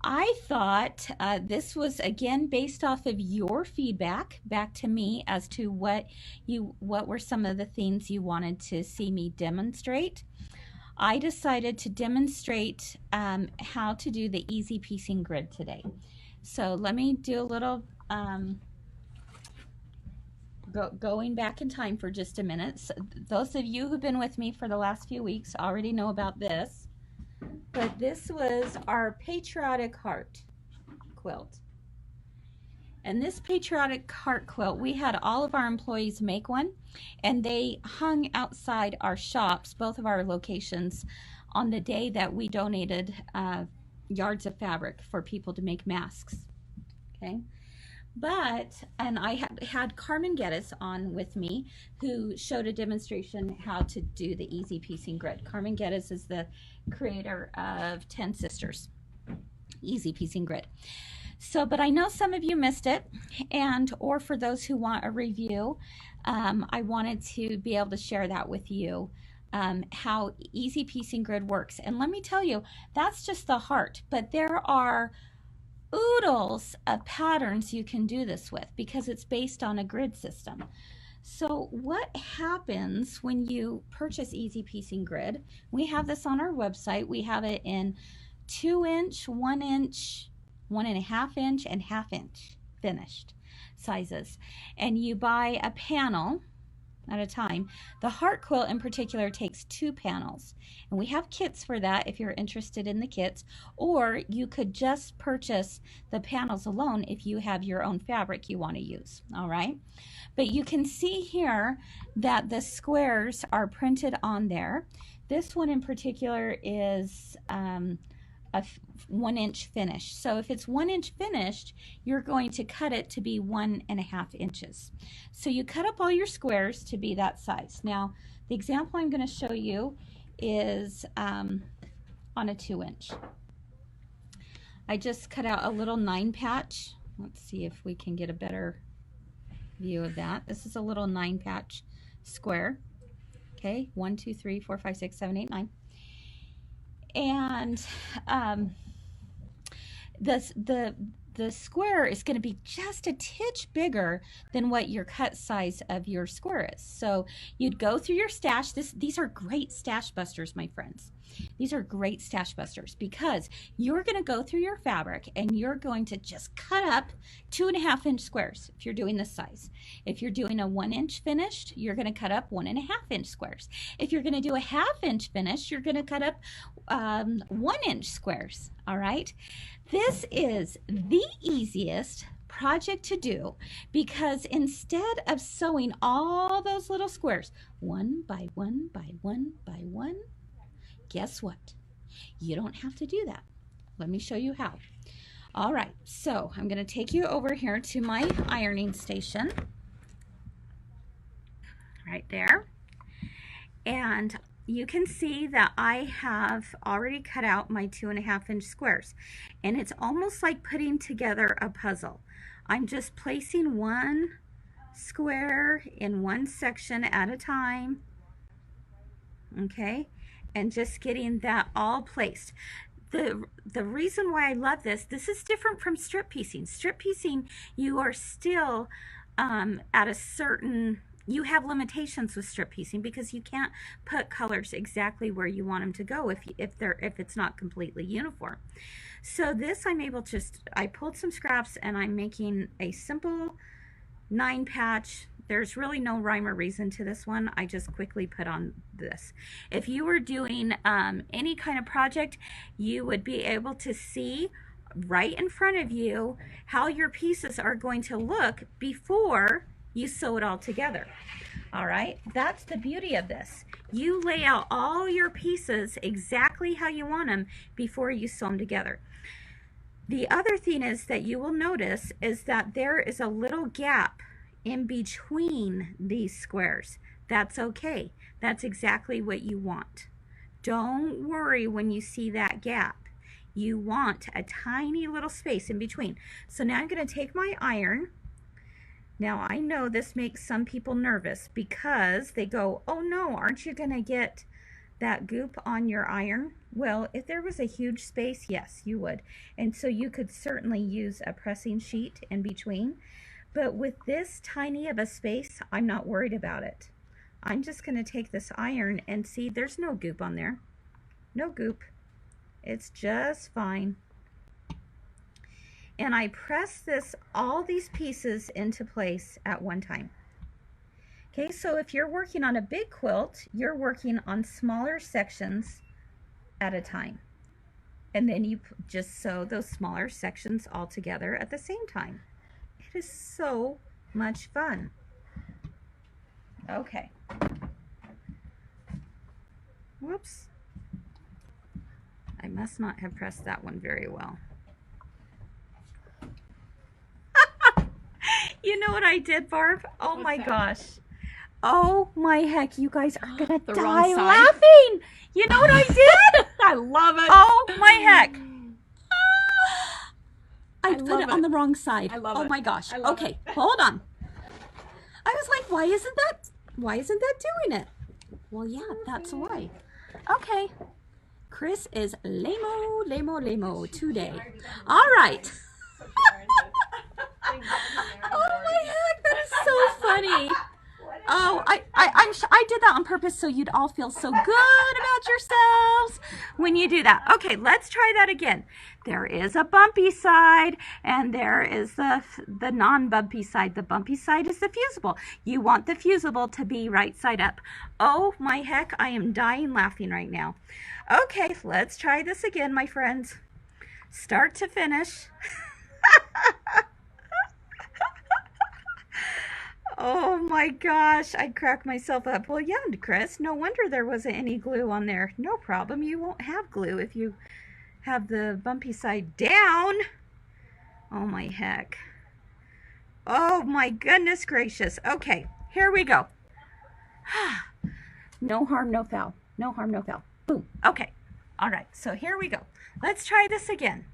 I thought this was again based off of your feedback back to me as to what were some of the things you wanted to see me demonstrate. I decided to demonstrate how to do the easy piecing grid today. So let me do a little going back in time for just a minute. So those of you who've been with me for the last few weeks already know about this, but this was our patriotic heart quilt. And this patriotic heart quilt, we had all of our employees make one, and they hung outside our shops, both of our locations, on the day that we donated yards of fabric for people to make masks. Okay. And I had Carmen Geddes on with me, who showed a demonstration how to do the easy piecing grid. Carmen Geddes is the creator of Tensisters, easy piecing grid. So, but I know some of you missed it, or for those who want a review, I wanted to be able to share that with you, how easy piecing grid works. And let me tell you, that's just the heart, but there are oodles of patterns you can do this with because it's based on a grid system. So what happens when you purchase easy piecing grid? We have this on our website. We have it in 2-inch, 1-inch, 1.5 inch, and 1/2 inch finished sizes, and you buy a panel at a time. The heart quilt in particular takes 2 panels, and we have kits for that if you're interested in the kits, or you could just purchase the panels alone if you have your own fabric you want to use. All right, but you can see here that the squares are printed on there. This one in particular is a 1-inch finish. So if it's 1-inch finished, you're going to cut it to be 1.5 inches. So you cut up all your squares to be that size. Now, the example I'm going to show you is on a 2-inch. I just cut out a little 9 patch. Let's see if we can get a better view of that. This is a little 9 patch square. Okay, 1, 2, 3, 4, 5, 6, 7, 8, 9. And the square is going to be just a titch bigger than what your cut size of your square is. So you'd go through your stash. These are great stash busters, my friends. These are great stash busters because you're going to go through your fabric and you're going to just cut up 2.5 inch squares if you're doing this size. If you're doing a 1-inch finished, you're going to cut up 1.5 inch squares. If you're going to do a 1/2 inch finish, you're going to cut up 1-inch squares. All right. This is the easiest project to do because instead of sewing all those little squares one by one by one by one, guess what? You don't have to do that. Let me show you how. All right, so I'm going to take you over here to my ironing station right there. And you can see that I have already cut out my 2.5 inch squares. And it's almost like putting together a puzzle. I'm just placing one square in one section at a time. Okay, and just getting that all placed. The reason why I love this is different from strip piecing. Strip piecing, you are still at a certain, you have limitations with strip piecing because you can't put colors exactly where you want them to go if it's not completely uniform. So this I'm able to, I pulled some scraps and I'm making a simple 9 patch. There's really no rhyme or reason to this one. I just quickly put on this. If you were doing any kind of project, you would be able to see right in front of you how your pieces are going to look before you sew it all together. All right, that's the beauty of this. You lay out all your pieces exactly how you want them before you sew them together. The other thing is that you will notice is that there is a little gap in between these squares. That's okay. That's exactly what you want. Don't worry when you see that gap. You want a tiny little space in between. So now I'm going to take my iron. Now I know this makes some people nervous because they go, oh no, aren't you going to get that goop on your iron? Well, if there was a huge space, yes, you would. And so you could certainly use a pressing sheet in between. But with this tiny of a space, I'm not worried about it. I'm just going to take this iron and see, there's no goop on there. No goop. It's just fine. And I press all these pieces into place at one time. Okay, so if you're working on a big quilt, you're working on smaller sections at a time. And then you just sew those smaller sections all together at the same time. It is so much fun. Okay. Whoops. I must not have pressed that one very well. You know what I did, Barb? Oh my gosh. Oh my heck, you guys are gonna die laughing. You know what I did? I love it. Oh my heck. I put it on the wrong side. I love it. Oh my gosh. Okay, it. hold on. I was like, why isn't that doing it? Well, yeah, that's why. Okay. Kris is lame-o today. All right. Oh my heck, that is so funny. Oh, I did that on purpose so you'd all feel so good about yourselves when you do that. Okay, let's try that again. There is a bumpy side and there is the non-bumpy side. The bumpy side is the fusible. You want the fusible to be right side up. Oh my heck, I am dying laughing right now. Okay, let's try this again, my friends. Start to finish. Oh my gosh, I'd crack myself up. Well, yeah, Kris, no wonder there wasn't any glue on there. No problem, you won't have glue if you have the bumpy side down. Oh my heck. Oh my goodness gracious. Okay, here we go. No harm, no foul. No harm, no foul. Boom. Okay. All right, so here we go. Let's try this again.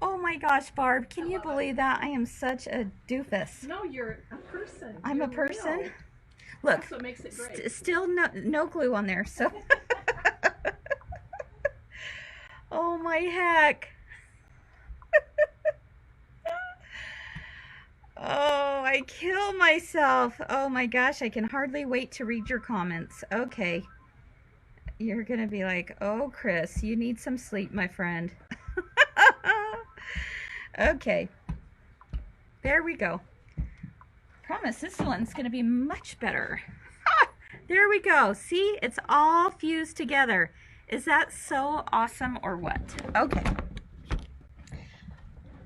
Oh my gosh, Barb, can you believe that? I am such a doofus. No, you're a person. I'm a person? Real. Look, that's what makes it great. Still no glue on there, so. Oh my heck. Oh, I kill myself. Oh my gosh, I can hardly wait to read your comments. Okay. You're going to be like, oh, Kris, you need some sleep, my friend. Okay, there we go. Promise this one's gonna be much better. There we go. See, it's all fused together. Is that so awesome or what? Okay.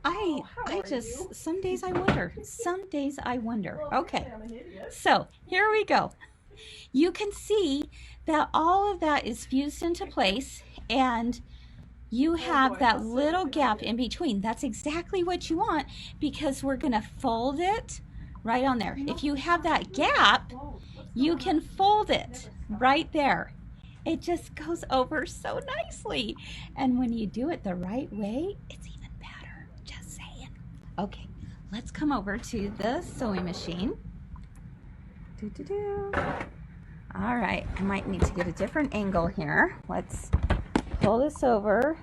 I just, some days I wonder. Some days I wonder. Okay, so here we go. You can see that all of that is fused into place and you have that little gap in between. That's exactly what you want because we're going to fold it right on there. If you have that gap, you can fold it right there. It just goes over so nicely. And when you do it the right way, it's even better. Just saying. Okay, let's come over to the sewing machine. All right, I might need to get a different angle here. Let's pull this over.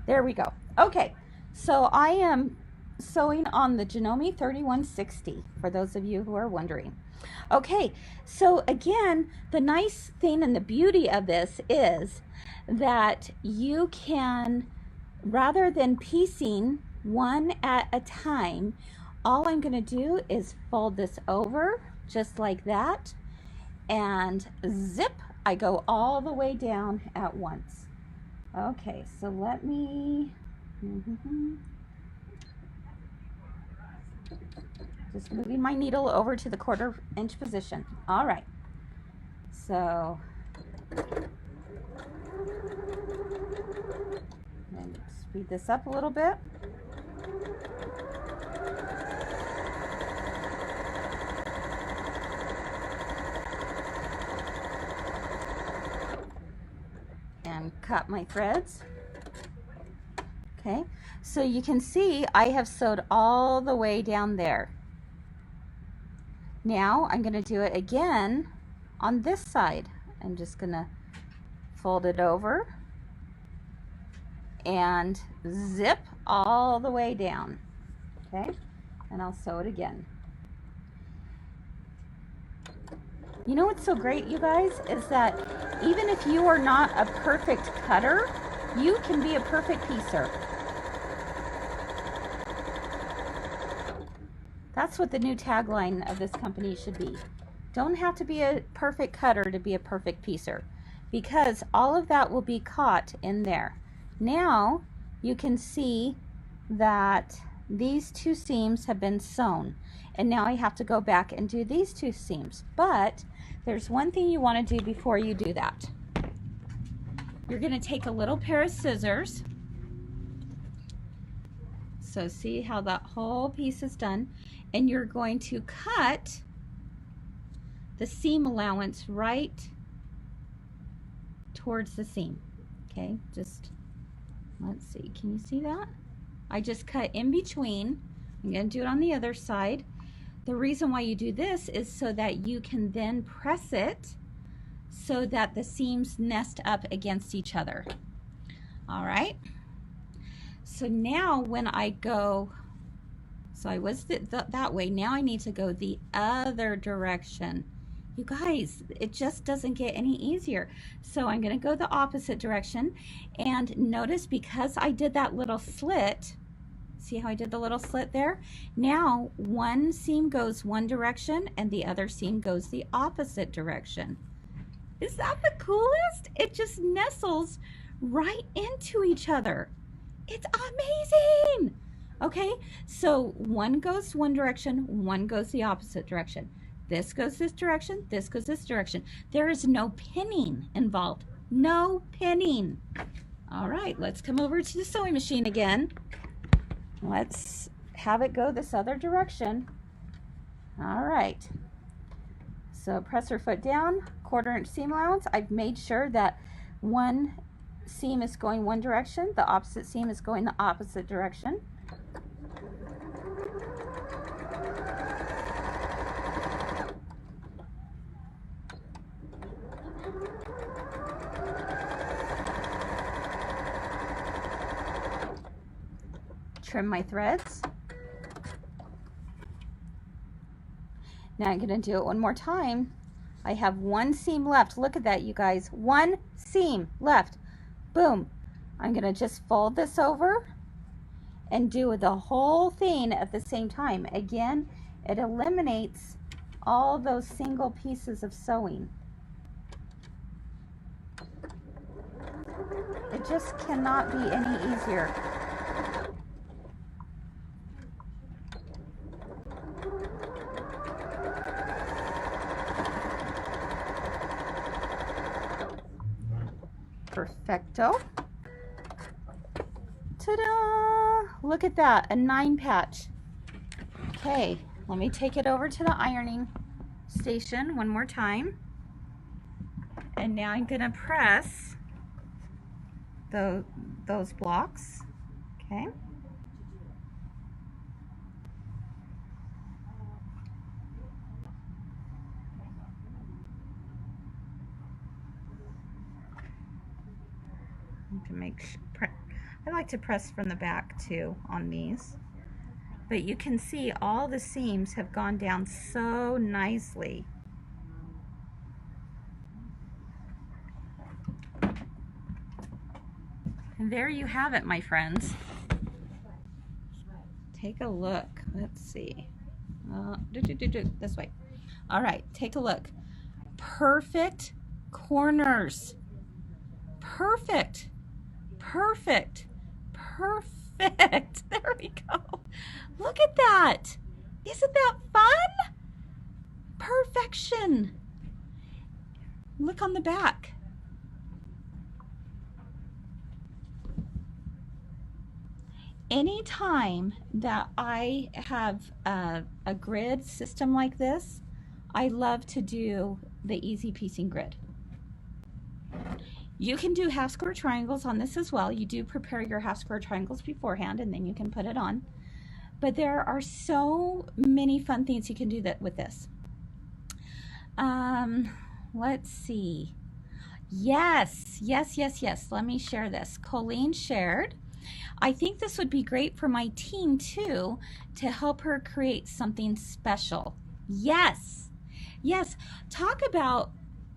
There we go. Okay, so I am sewing on the Janome 3160 for those of you who are wondering. Okay, so again, the nice thing and the beauty of this is that you can, rather than piecing one at a time, all I'm going to do is fold this over just like that and zip, I go all the way down at once. Okay, so let me just moving my needle over to the 1/4 inch position. All right, so and speed this up a little bit. And cut my threads. Okay, so you can see I have sewed all the way down there. Now I'm going to do it again on this side. I'm just gonna fold it over and zip all the way down, okay? And I'll sew it again. You know what's so great, you guys, is that even if you are not a perfect cutter, you can be a perfect piecer. That's what the new tagline of this company should be. Don't have to be a perfect cutter to be a perfect piecer, because all of that will be caught in there. Now you can see that these two seams have been sewn, and now I have to go back and do these two seams. But there's one thing you want to do before you do that. You're going to take a little pair of scissors. So see how that whole piece is done, and you're going to cut the seam allowance right towards the seam. Okay, just let's see, can you see that? I just cut in between. I'm going to do it on the other side. The reason why you do this is so that you can then press it so that the seams nest up against each other. All right, so now when I go, so I was that way, now I need to go the other direction. You guys, it just doesn't get any easier. So I'm going to go the opposite direction, and notice because I did that little slit, see how I did the little slit there? Now one seam goes one direction and the other seam goes the opposite direction. Is that the coolest? It just nestles right into each other. It's amazing. Okay, so one goes one direction, one goes the opposite direction. This goes this direction, this goes this direction. There is no pinning involved. No pinning. All right, let's come over to the sewing machine again. Let's have it go this other direction. All right. So press her foot down, 1/4 inch seam allowance. I've made sure that one seam is going one direction, the opposite seam is going the opposite direction. Trim my threads. Now I'm going to do it one more time. I have one seam left. Look at that, you guys. One seam left. Boom. I'm going to just fold this over and do the whole thing at the same time. Again, it eliminates all those single pieces of sewing. It just cannot be any easier. Perfecto. Ta-da! Look at that, a 9 patch. Okay, let me take it over to the ironing station one more time. And now I'm gonna press those blocks. Okay. To make I like to press from the back too on these, but you can see all the seams have gone down so nicely. And there you have it, my friends. Take a look. Let's see. This way. All right, take a look. Perfect corners. Perfect. Perfect. Perfect. There we go. Look at that. Isn't that fun? Perfection. Look on the back. Anytime that I have a grid system like this, I love to do the easy piecing grid. You can do half square triangles on this as well. You do prepare your half square triangles beforehand and then you can put it on. But there are so many fun things you can do with this. let's see. Yes, yes, yes, yes. Let me share this. Colleen shared. I think this would be great for my teen too, to help her create something special. Yes, yes. Talk about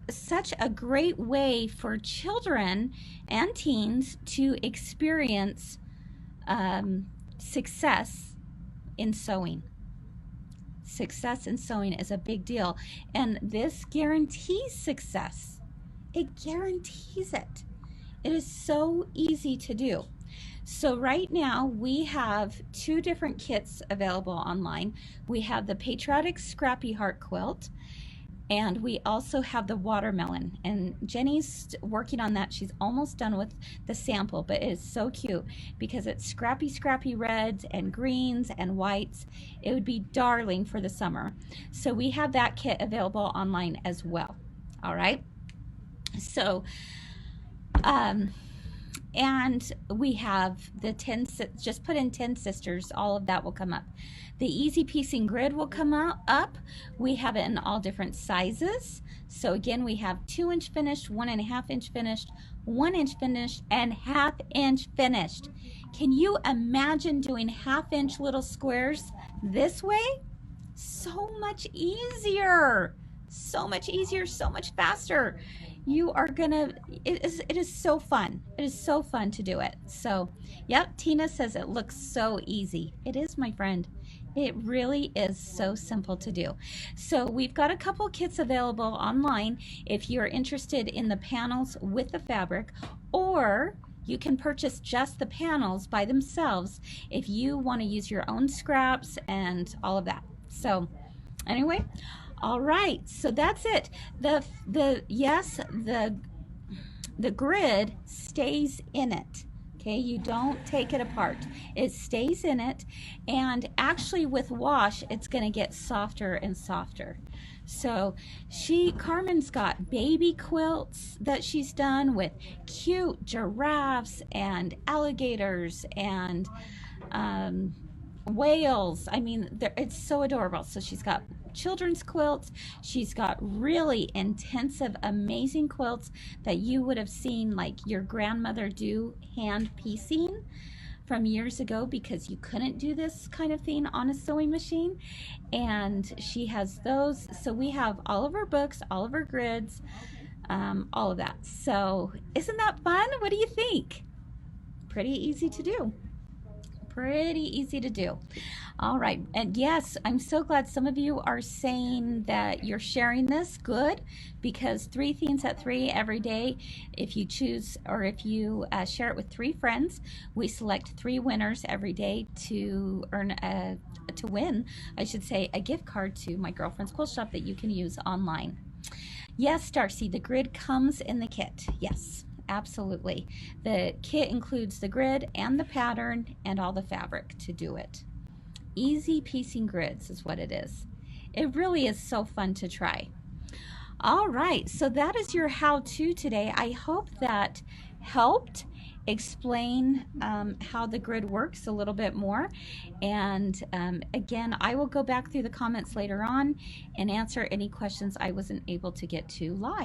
such a great way for children and teens to experience success in sewing. Success in sewing is a big deal, and this guarantees success. It guarantees it. It is so easy to do. So right now we have 2 different kits available online. We have the Patriotic Scrappy Heart Quilt, and we also have the watermelon, and Jenny's working on that. She's almost done with the sample, but it is so cute because it's scrappy reds and greens and whites. It would be darling for the summer. So we have that kit available online as well. All right. So and we have the just put in Tensisters, all of that will come up. The Easy Piecing Grid will come up. We have it in all different sizes. So again, we have 2-inch finished, 1.5-inch finished, 1-inch finished, and 1/2-inch finished. Can you imagine doing 1/2-inch little squares this way? So much easier, so much easier, so much faster. You are gonna, it is so fun. It is so fun to do it. So, yep, Tina says it looks so easy. It is, my friend. It really is so simple to do. So we've got a couple kits available online if you're interested in the panels with the fabric, or you can purchase just the panels by themselves if you want to use your own scraps and all of that. So anyway, all right, so that's it. Yes, the grid stays in it. Okay, you don't take it apart. It stays in it, and actually with wash, it's going to get softer and softer. So Carmen's got baby quilts that she's done with cute giraffes and alligators and whales. I mean, it's so adorable. So she's got children's quilts. She's got really intensive, amazing quilts that you would have seen like your grandmother do hand piecing from years ago, because you couldn't do this kind of thing on a sewing machine. And she has those. So we have all of her books, all of her grids, all of that. So isn't that fun? What do you think? Pretty easy to do. Pretty easy to do. All right, and yes, I'm so glad some of you are saying that you're sharing this. Good, because 3 Themes at 3 every day. If you choose, or if you share it with 3 friends, we select 3 winners every day to win, I should say, a gift card to my girlfriend's quilt shop that you can use online. Yes, Darcy, the grid comes in the kit. Yes. Absolutely. The kit includes the grid and the pattern and all the fabric to do it. Easy piecing grids is what it is. It really is so fun to try. All right, so that is your how-to today. I hope that helped explain how the grid works a little bit more. And again, I will go back through the comments later on and answer any questions I wasn't able to get to live.